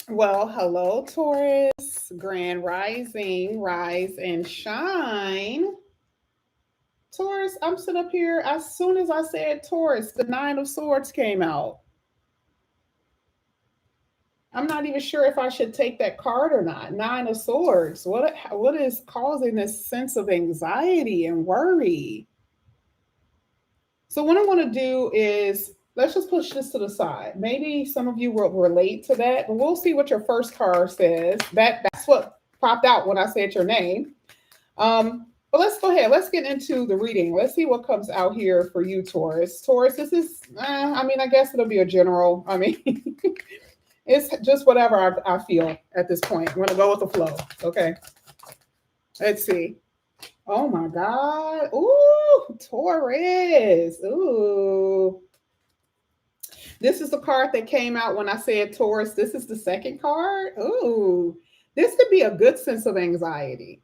Well, hello, Taurus. Grand Rising, rise and shine. Taurus, I'm sitting up here. As soon as I said Taurus, the Nine of Swords came out. I'm not even sure if I should take that card or not. Nine of Swords. What is causing this sense of anxiety and worry? So what I want to do is let's just push this to the side. Maybe some of you will relate to that, but we'll see what your first card says. That's what popped out when I said your name. But let's go ahead. Let's get into the reading. Let's see what comes out here for you, Taurus. Taurus, this is, I guess it'll be a general. It's just whatever I feel at this point. I'm going to go with the flow. Okay. Let's see. Oh my God. Ooh, Taurus. Ooh. This is the card that came out when I said Taurus. This is the second card. Ooh. This could be a good sense of anxiety.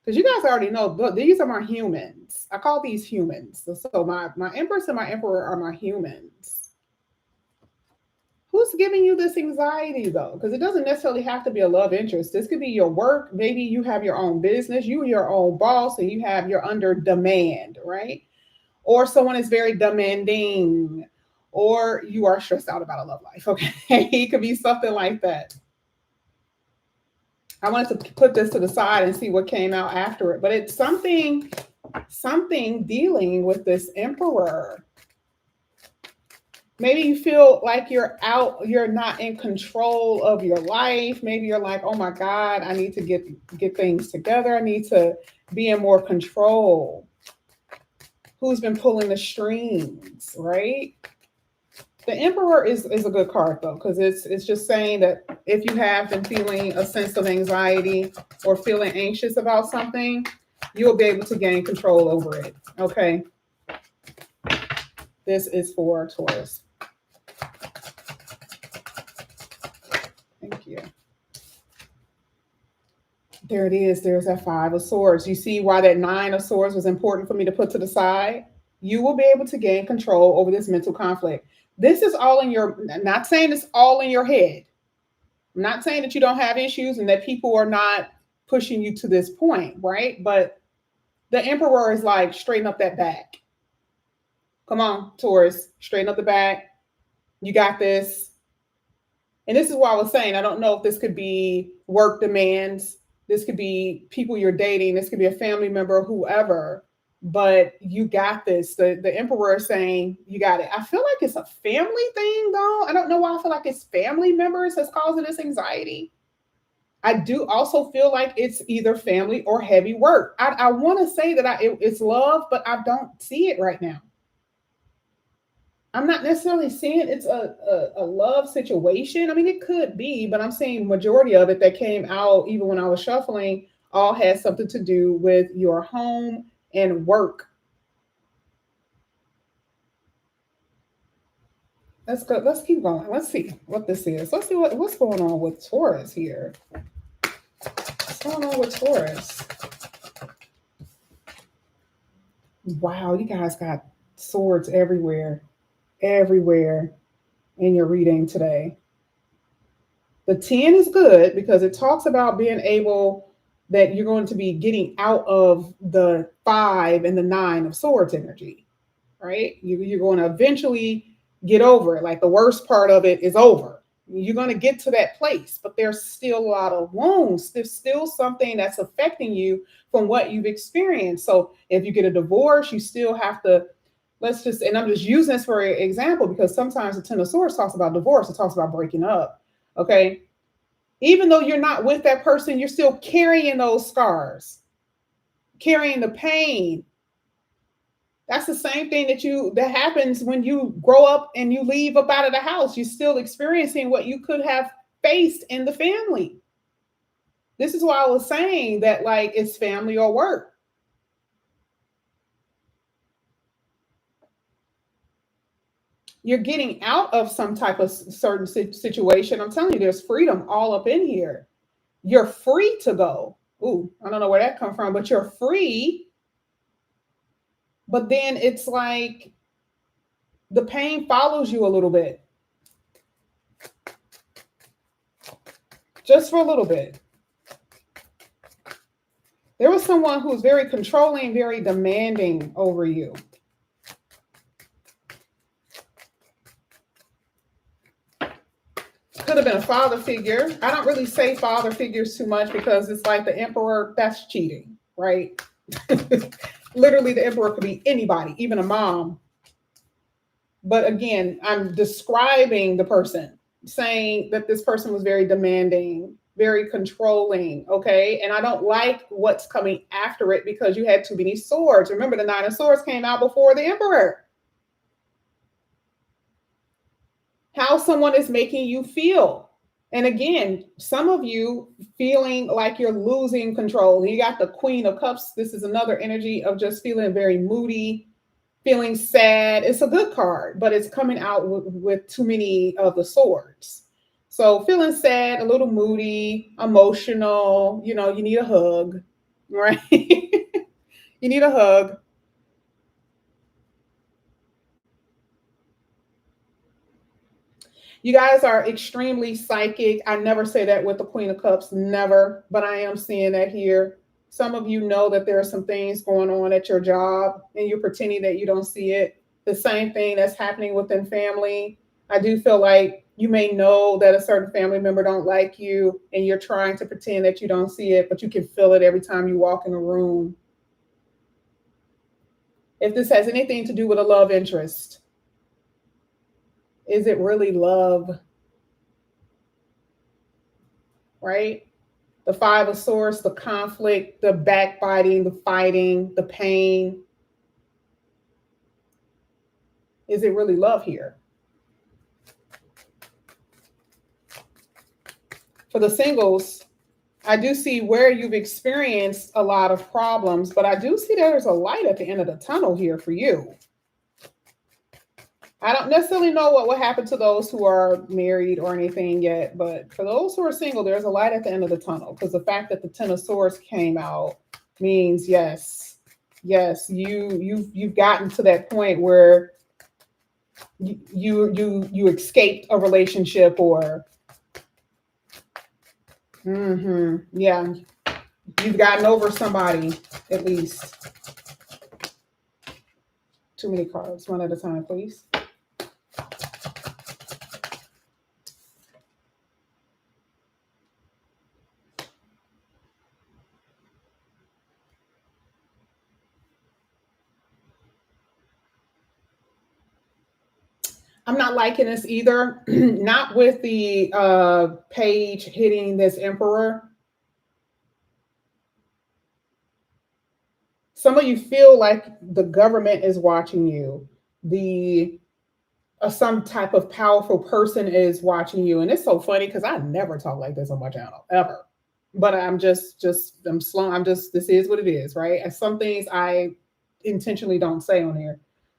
Because you guys already know these are my humans. I call these humans. So my Empress and my Emperor are my humans. Who's giving you this anxiety though? Because it doesn't necessarily have to be a love interest. This could be your work. Maybe you have your own business. You're your own boss, and you're under demand, right? Or someone is very demanding, or you are stressed out about a love life. Okay, it could be something like that. I wanted to put this to the side and see what came out after it, but it's something dealing with this Emperor. Maybe you feel like you're not in control of your life. Maybe you're like, oh my God, I need to get things together. I need to be in more control. Who's been pulling the strings, right? The Emperor is a good card though, because it's just saying that if you have been feeling a sense of anxiety or feeling anxious about something, you'll be able to gain control over it. Okay. This is for Taurus. Thank you. There it is. There's that Five of Swords. You see why that Nine of Swords was important for me to put to the side? You will be able to gain control over this mental conflict. This is all in your, not saying it's all in your head. I'm not saying that you don't have issues and that people are not pushing you to this point, right? But the Emperor is like, straighten up that back. Come on, Taurus, straighten up the back. You got this. And this is what I was saying. I don't know if this could be work demands. This could be people you're dating. This could be a family member, whoever. But you got this. The Emperor is saying, you got it. I feel like it's a family thing, though. I don't know why I feel like it's family members that's causing this anxiety. I do also feel like it's either family or heavy work. I want to say that it's love, but I don't see it right now. I'm not necessarily seeing it's a love situation. I mean, it could be, but I'm seeing majority of it that came out even when I was shuffling all has something to do with your home and work. Let's go. Let's keep going. Let's see what this is. Let's see what's going on with Taurus here. What's going on with Taurus? Wow, you guys got swords everywhere in your reading today. The 10 is good because it talks about being able that you're going to be getting out of the 5 and the 9 of swords energy, right? You're going to eventually get over it. Like the worst part of it is over. You're going to get to that place, but there's still a lot of wounds. There's still something that's affecting you from what you've experienced. So if you get a divorce, you still have to, and I'm just using this for an example because sometimes the Ten of Swords talks about divorce, it talks about breaking up. Okay. Even though you're not with that person, you're still carrying those scars, carrying the pain. That's the same thing that happens when you grow up and you leave up out of the house. You're still experiencing what you could have faced in the family. This is why I was saying that, like, it's family or work. You're getting out of some type of certain situation. I'm telling you, there's freedom all up in here. You're free to go. Ooh, I don't know where that come from, but you're free. But then it's like the pain follows you a little bit. just for a little bit. There was someone who was very controlling, very demanding over you. Could have been a father figure. I don't really say father figures too much because it's like the emperor, that's cheating, right? Literally, the emperor could be anybody, even a mom. But again, I'm describing the person, saying that this person was very demanding, very controlling, okay? And I don't like what's coming after it because you had too many swords. Remember, the Nine of Swords came out before the Emperor. How someone is making you feel. And again, some of you feeling like you're losing control. You got the Queen of Cups. This is another energy of just feeling very moody, feeling sad. It's a good card, but it's coming out with too many of the swords. So feeling sad, a little moody, emotional, you know, you need a hug, right? You need a hug. You guys are extremely psychic. I never say that with the Queen of Cups, never, but I am seeing that here. Some of you know that there are some things going on at your job and you're pretending that you don't see it. The same thing that's happening within family. I do feel like you may know that a certain family member don't like you and you're trying to pretend that you don't see it, but you can feel it every time you walk in a room. If this has anything to do with a love interest, is it really love? Right? The Five of Swords, the conflict, the backbiting, the fighting, the pain. Is it really love here? For the singles, I do see where you've experienced a lot of problems, but I do see there's a light at the end of the tunnel here for you. I don't necessarily know what will happen to those who are married or anything yet, but for those who are single, there's a light at the end of the tunnel because the fact that the Ten of Swords came out means yes, you've gotten to that point where you escaped a relationship or yeah, you've gotten over somebody at least. Too many cards, one at a time, please. I'm not liking this either. Not with the page hitting this emperor. Some of you feel like the government is watching you. The some type of powerful person is watching you, and it's so funny because I never talk like this on my channel ever. But I'm I'm slow. I'm just, this is what it is, right? And some things I intentionally don't say on here.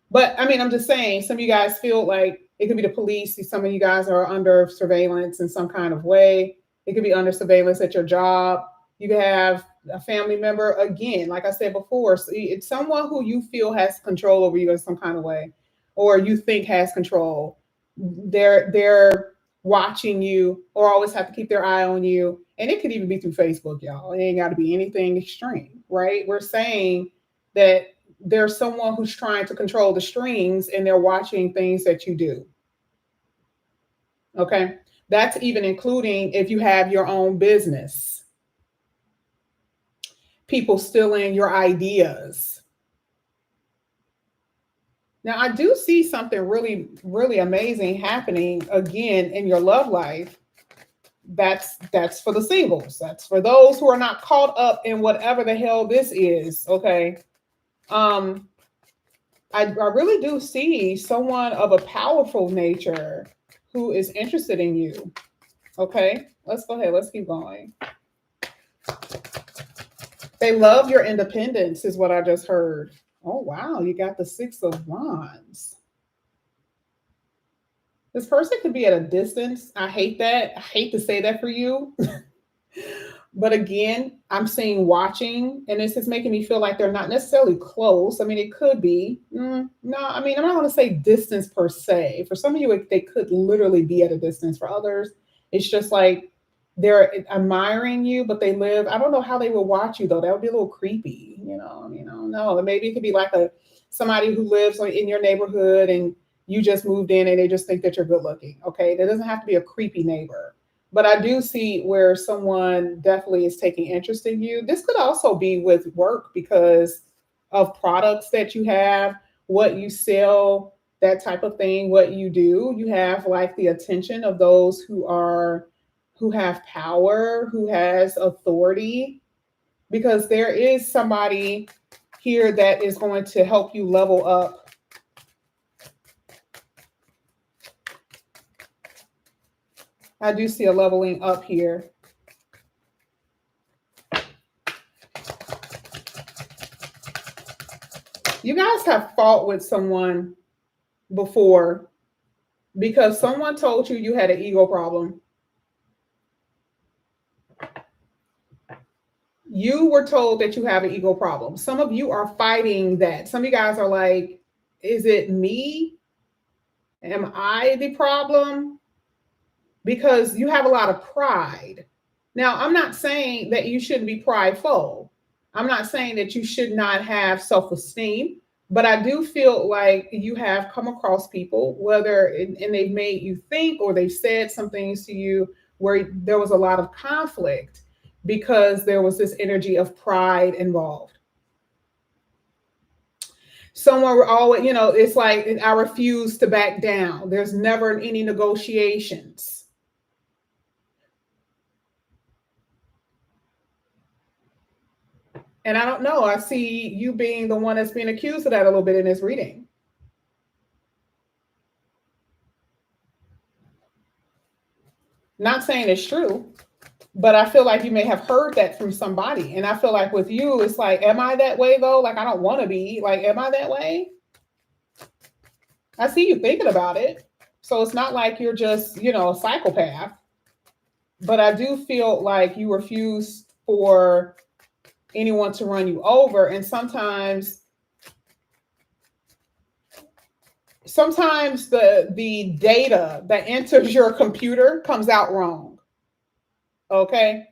But I mean, I'm just saying, some of you guys feel like it could be the police. Some of you guys are under surveillance in some kind of way. It could be under surveillance at your job. You could have a family member, again, like I said before, so it's someone who you feel has control over you in some kind of way, or you think has control. They're watching you or always have to keep their eye on you. And it could even be through Facebook, y'all. It ain't got to be anything extreme, right? We're saying that there's someone who's trying to control the strings and they're watching things that you do. Okay. That's even including if you have your own business. People stealing your ideas. Now, I do see something really, really amazing happening again in your love life. That's for the singles. That's for those who are not caught up in whatever the hell this is. Okay. I really do see someone of a powerful nature who is interested in you. Okay, let's go ahead. Let's keep going. They love your independence is what I just heard. Oh, wow. You got the Six of Wands. This person could be at a distance. I hate that. I hate to say that for you. But again, I'm seeing watching, and this is making me feel like they're not necessarily close. I mean, it could be. No, I mean, I'm not going to say distance per se. For some of you, they could literally be at a distance. For others, it's just like they're admiring you, but they live, I don't know how they would watch you though. That would be a little creepy, you know. I mean, I don't know. Maybe it could be like a somebody who lives in your neighborhood and you just moved in and they just think that you're good looking. Okay. There doesn't have to be a creepy neighbor. But I do see where someone definitely is taking interest in you. This could also be with work because of products that you have, what you sell, that type of thing, what you do. You have like the attention of those who have power, who has authority, because there is somebody here that is going to help you level up. I do see a leveling up here. You guys have fought with someone before because someone told you had an ego problem. You were told that you have an ego problem. Some of you are fighting that. Some of you guys are like, is it me? Am I the problem? Because you have a lot of pride. Now, I'm not saying that you shouldn't be prideful. I'm not saying that you should not have self esteem, but I do feel like you have come across people, whether, and they've made you think or they've said some things to you where there was a lot of conflict because there was this energy of pride involved. Someone always, you know, it's like, I refuse to back down. There's never any negotiations. And I don't know. I see you being the one that's being accused of that a little bit in this reading. Not saying it's true, but I feel like you may have heard that from somebody. And I feel like with you, it's like, am I that way though? Like, I don't want to be. Like, am I that way? I see you thinking about it. So it's not like you're just, you know, a psychopath. But I do feel like you refuse for anyone to run you over. And sometimes the data that enters your computer comes out wrong. Okay.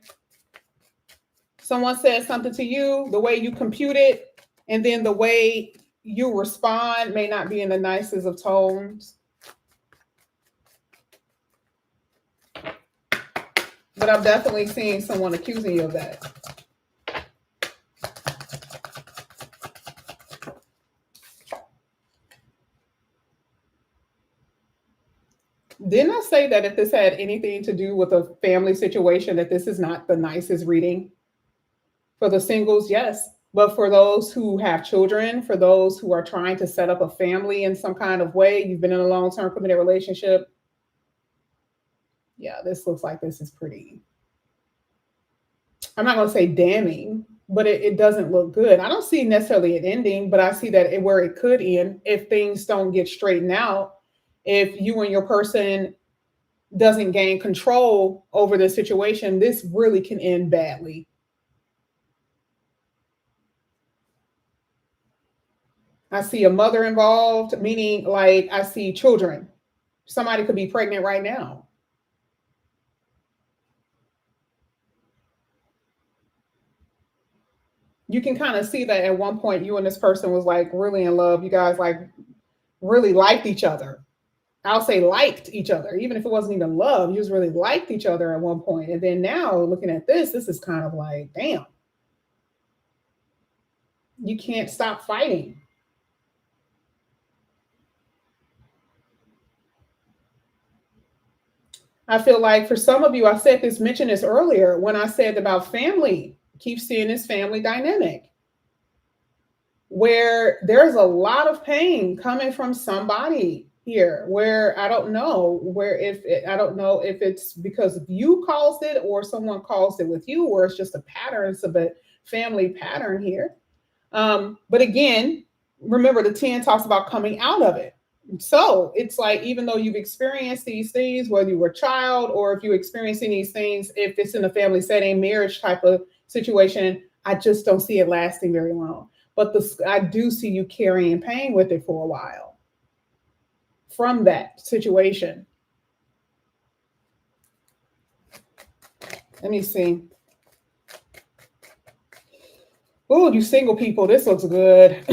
Someone says something to you, the way you compute it, and then the way you respond may not be in the nicest of tones. But I'm definitely seeing someone accusing you of that. Didn't I say that if this had anything to do with a family situation, that this is not the nicest reading? For the singles, yes. But for those who have children, for those who are trying to set up a family in some kind of way, you've been in a long-term committed relationship. Yeah, this looks like this is pretty, I'm not going to say damning, but it doesn't look good. I don't see necessarily an ending, but I see that where it could end if things don't get straightened out. If you and your person doesn't gain control over the situation, this really can end badly. I see a mother involved, meaning like I see children. Somebody could be pregnant right now. You can kind of see that at one point you and this person was like really in love. You guys like really liked each other. I'll say liked each other, even if it wasn't even love. You just really liked each other at one point. And then now looking at this is kind of like, damn, you can't stop fighting. I feel like for some of you, I said this, mentioned this earlier when I said about family, keep seeing this family dynamic where there's a lot of pain coming from somebody here where I don't know I don't know if it's because you caused it or someone caused it with you, or it's just a pattern. It's a family pattern here. But again, remember the 10 talks about coming out of it. So it's like, even though you've experienced these things, whether you were a child or if you're experiencing these things, if it's in a family setting, marriage type of situation, I just don't see it lasting very long. But I do see you carrying pain with it for a while from that situation. Let me see. Oh, you single people, this looks good.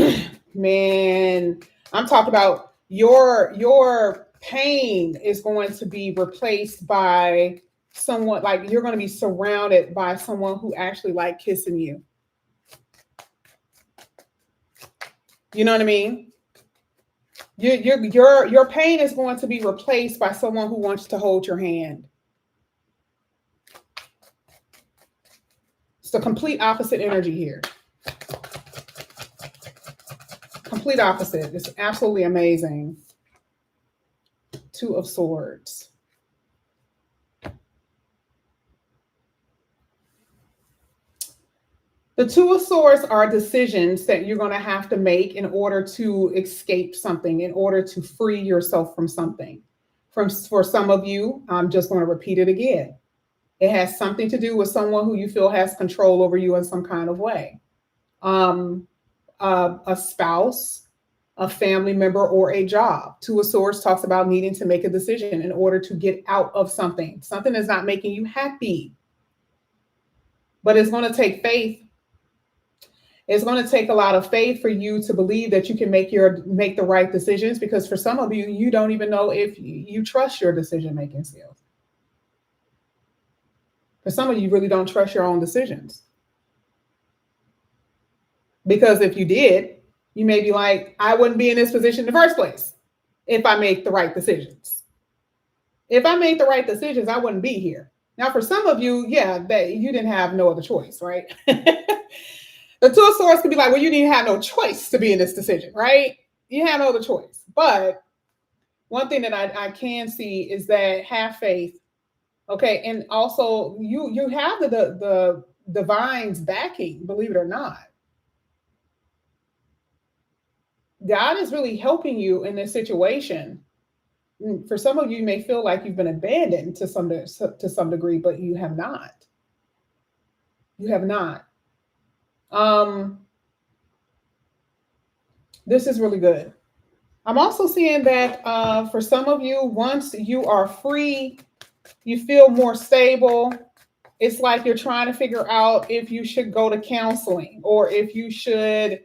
Man, I'm talking about your pain is going to be replaced by someone, like you're going to be surrounded by someone who actually like kissing you. You know what I mean? Your pain is going to be replaced by someone who wants to hold your hand. It's the complete opposite energy here. Complete opposite. It's absolutely amazing. Two of Swords. The Two of Swords are decisions that you're going to have to make in order to escape something, in order to free yourself from something. For some of you, I'm just going to repeat it again. It has something to do with someone who you feel has control over you in some kind of way. A spouse, a family member, or a job. Two of Swords talks about needing to make a decision in order to get out of something. Something is not making you happy. But it's going to take faith. It's going to take a lot of faith for you to believe that you can make the right decisions, because for some of you, you don't even know if you trust your decision-making skills. For some of you, really don't trust your own decisions. Because if you did, you may be like, I wouldn't be in this position in the first place if I make the right decisions. If I made the right decisions, I wouldn't be here. Now, for some of you, yeah, that you didn't have no other choice, right? The Two of Swords could be like, well, you didn't have no choice to be in this decision, right? You had no other choice. But one thing that I can see is that have faith. Okay. And also you have the divine's backing, believe it or not. God is really helping you in this situation. For some of you, you may feel like you've been abandoned to some degree, but you have not. You have not. This is really good. I'm also seeing that for some of you, once you are free, you feel more stable. It's like you're trying to figure out if you should go to counseling or if you should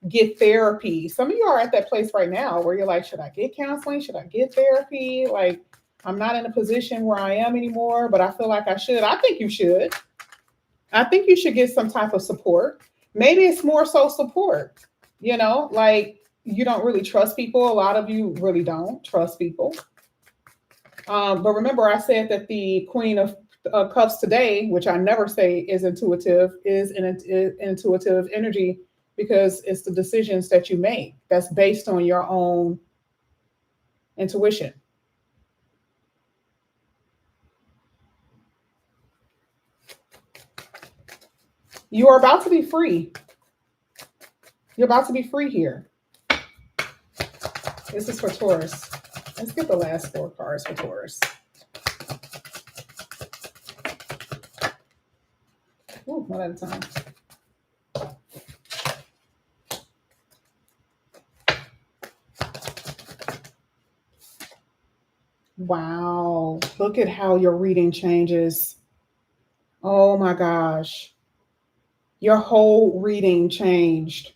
get therapy. Some of you are at that place right now where you're like, should I get counseling? Should I get therapy? Like, I'm not in a position where I am anymore, but I feel like I should. I think you should. I think you should get some type of support. Maybe it's more so support, like you don't really trust people. A lot of you really don't trust people. But remember, I said that the Queen of Cups today, which I never say is intuitive, is an intuitive energy because it's the decisions that you make that's based on your own intuition. You are about to be free. You're about to be free here. This is for Taurus. Let's get the last 4 cards for Taurus. Ooh, one at a time. Wow. Look at how your reading changes. Oh my gosh. Your whole reading changed.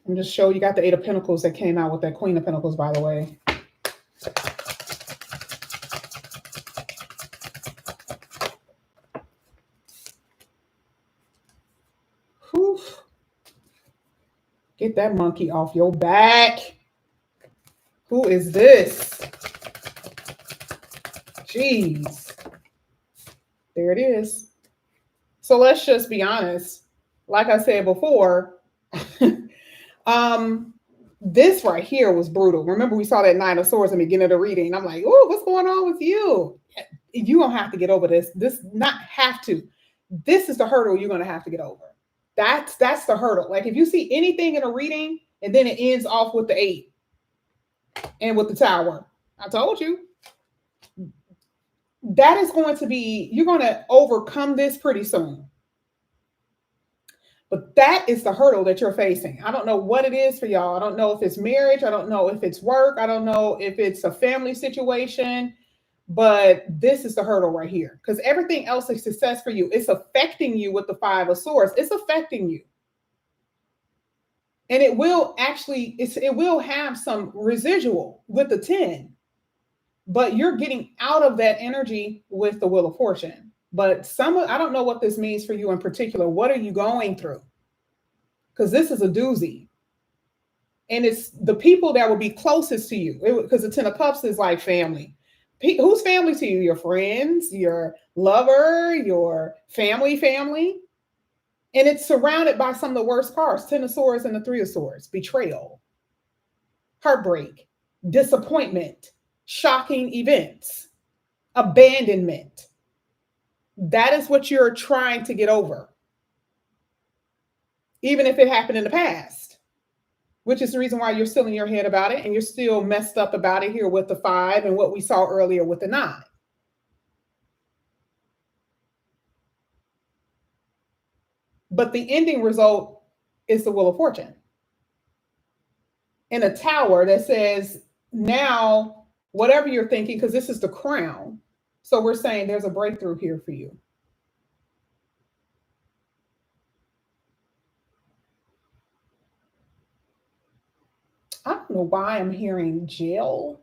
I'm just showing you got the 8 of Pentacles that came out with that Queen of Pentacles, by the way. Whew. Get that monkey off your back. Who is this? Jeez. There it is. So let's just be honest. Like I said before, this right here was brutal. Remember, we saw that 9 of Swords in the beginning of the reading. I'm like, oh, what's going on with you? You don't have to get over this. This not have to. This is the hurdle you're going to have to get over. That's the hurdle. Like if you see anything in a reading and then it ends off with the 8 and with the Tower, I told you. That is going to be, you're going to overcome this pretty soon. But that is the hurdle that you're facing. I don't know what it is for y'all. I don't know if it's marriage. I don't know if it's work. I don't know if it's a family situation. But this is the hurdle right here, because everything else is success for you. It's affecting you with the 5 of Swords. It's affecting you. And it will actually, it will have some residual with the 10. But you're getting out of that energy with the Wheel of Fortune. But I don't know what this means for you in particular. What are you going through? Because this is a doozy. And it's the people that will be closest to you. Because the 10 of Cups is like family. Who's family to you? Your friends, your lover, your family. And it's surrounded by some of the worst cards. 10 of Swords and the 3 of Swords. Betrayal, heartbreak, disappointment, shocking events, abandonment. That is what you're trying to get over. Even if it happened in the past, which is the reason why you're still in your head about it and you're still messed up about it here with the 5 and what we saw earlier with the 9. But the ending result is the Wheel of Fortune. And a Tower that says, now, whatever you're thinking, because this is the Crown. So we're saying there's a breakthrough here for you. I don't know why I'm hearing jail.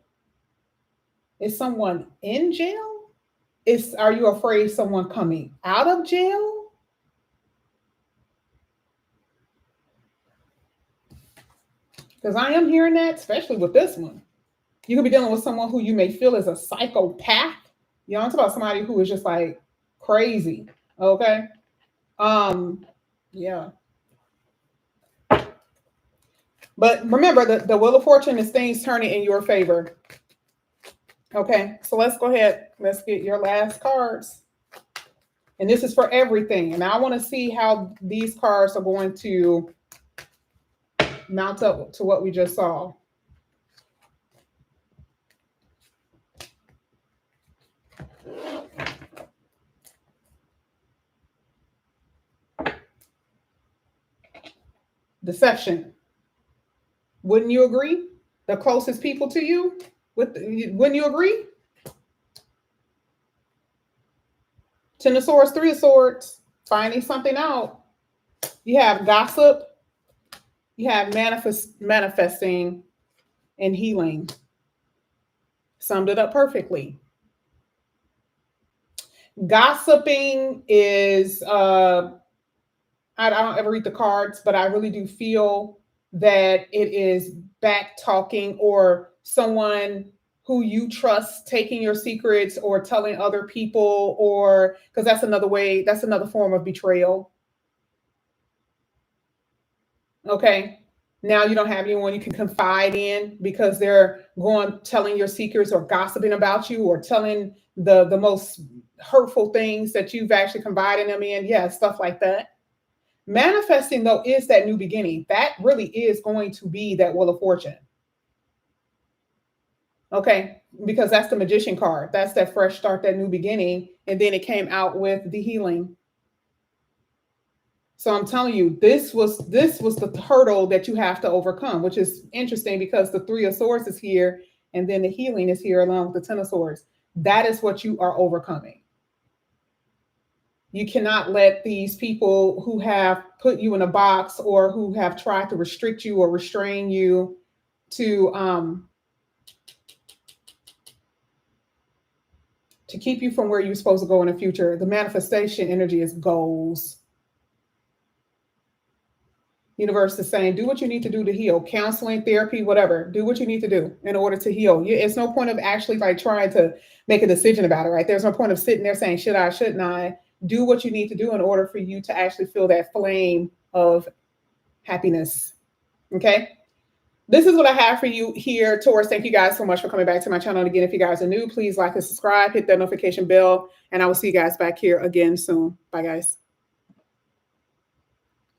Is someone in jail? Are you afraid someone coming out of jail? Because I am hearing that, especially with this one. You could be dealing with someone who you may feel is a psychopath. You know, I'm talking about somebody who is just like crazy. Okay. Yeah. But remember, the Wheel of Fortune is things turning in your favor. Okay, so let's go ahead. Let's get your last cards. And this is for everything. And I want to see how these cards are going to mount up to what we just saw. Deception. Wouldn't you agree? The closest people to you, wouldn't you agree? 10 of Swords, 3 of Swords, finding something out. You have gossip. You have manifesting and healing. Summed it up perfectly. Gossiping is, I don't ever read the cards, but I really do feel that it is back talking or someone who you trust taking your secrets or telling other people, or because that's another form of betrayal. Okay. Now you don't have anyone you can confide in because they're telling your secrets or gossiping about you or telling the most hurtful things that you've actually confided them in. Yeah, stuff like that. Manifesting, though, is that new beginning. That really is going to be that Wheel of Fortune. Okay, because that's the Magician card. That's that fresh start, that new beginning. And then it came out with the healing. So I'm telling you, this was the hurdle that you have to overcome, which is interesting because the 3 of Swords is here and then the healing is here along with the 10 of Swords. That is what you are overcoming. You cannot let these people who have put you in a box or who have tried to restrict you or restrain you to keep you from where you're supposed to go in the future. The manifestation energy is goals. Universe is saying, do what you need to do to heal. Counseling, therapy, whatever. Do what you need to do in order to heal. It's no point of actually like trying to make a decision about it, right? There's no point of sitting there saying, should I, shouldn't I? Do what you need to do in order for you to actually feel that flame of happiness. Okay. This is what I have for you here, Taurus. Thank you guys so much for coming back to my channel. And again, if you guys are new, please like and subscribe, hit that notification bell, and I will see you guys back here again soon. Bye, guys.